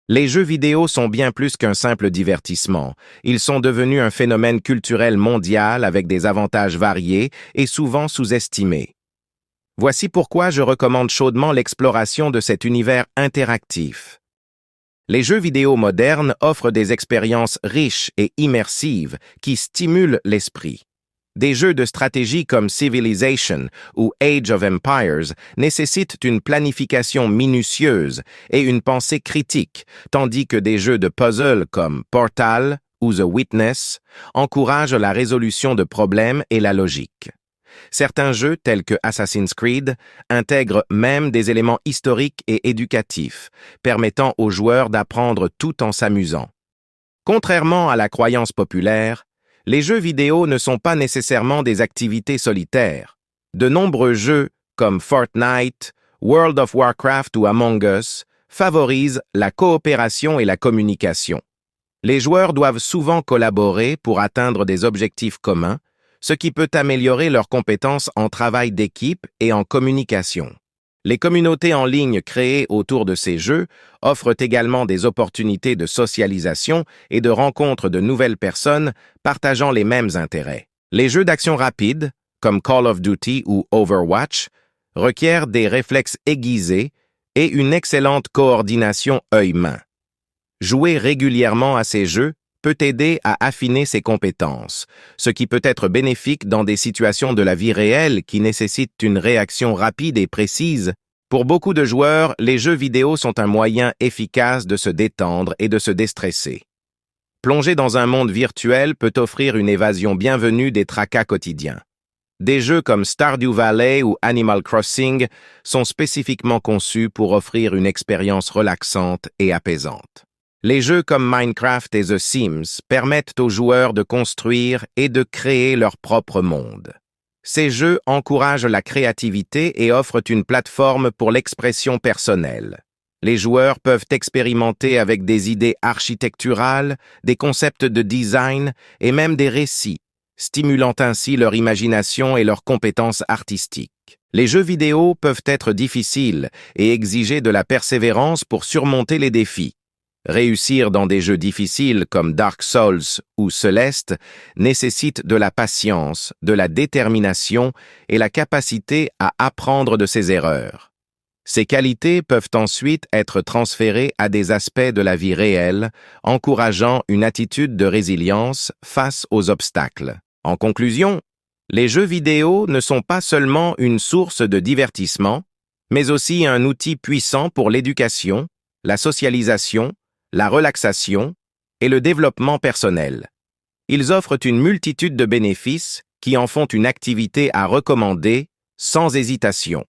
Les jeux vidéo sont bien plus qu'un simple divertissement. Ils sont devenus un phénomène culturel mondial avec des avantages variés et souvent sous-estimés. Voici pourquoi je recommande chaudement l'exploration de cet univers interactif. Les jeux vidéo modernes offrent des expériences riches et immersives qui stimulent l'esprit. Des jeux de stratégie comme Civilization ou Age of Empires nécessitent une planification minutieuse et une pensée critique, tandis que des jeux de puzzle comme Portal ou The Witness encouragent la résolution de problèmes et la logique. Certains jeux, tels que Assassin's Creed, intègrent même des éléments historiques et éducatifs, permettant aux joueurs d'apprendre tout en s'amusant. Contrairement à la croyance populaire, les jeux vidéo ne sont pas nécessairement des activités solitaires. De nombreux jeux, comme Fortnite, World of Warcraft ou Among Us, favorisent la coopération et la communication. Les joueurs doivent souvent collaborer pour atteindre des objectifs communs, ce qui peut améliorer leurs compétences en travail d'équipe et en communication. Les communautés en ligne créées autour de ces jeux offrent également des opportunités de socialisation et de rencontre de nouvelles personnes partageant les mêmes intérêts. Les jeux d'action rapide, comme Call of Duty ou Overwatch, requièrent des réflexes aiguisés et une excellente coordination œil-main. Jouer régulièrement à ces jeux peut aider à affiner ses compétences, ce qui peut être bénéfique dans des situations de la vie réelle qui nécessitent une réaction rapide et précise. Pour beaucoup de joueurs, les jeux vidéo sont un moyen efficace de se détendre et de se déstresser. Plonger dans un monde virtuel peut offrir une évasion bienvenue des tracas quotidiens. Des jeux comme Stardew Valley ou Animal Crossing sont spécifiquement conçus pour offrir une expérience relaxante et apaisante. Les jeux comme Minecraft et The Sims permettent aux joueurs de construire et de créer leur propre monde. Ces jeux encouragent la créativité et offrent une plateforme pour l'expression personnelle. Les joueurs peuvent expérimenter avec des idées architecturales, des concepts de design et même des récits, stimulant ainsi leur imagination et leurs compétences artistiques. Les jeux vidéo peuvent être difficiles et exiger de la persévérance pour surmonter les défis. Réussir dans des jeux difficiles comme Dark Souls ou Celeste nécessite de la patience, de la détermination et la capacité à apprendre de ses erreurs. Ces qualités peuvent ensuite être transférées à des aspects de la vie réelle, encourageant une attitude de résilience face aux obstacles. En conclusion, les jeux vidéo ne sont pas seulement une source de divertissement, mais aussi un outil puissant pour l'éducation, la socialisation, la relaxation et le développement personnel. Ils offrent une multitude de bénéfices qui en font une activité à recommander sans hésitation.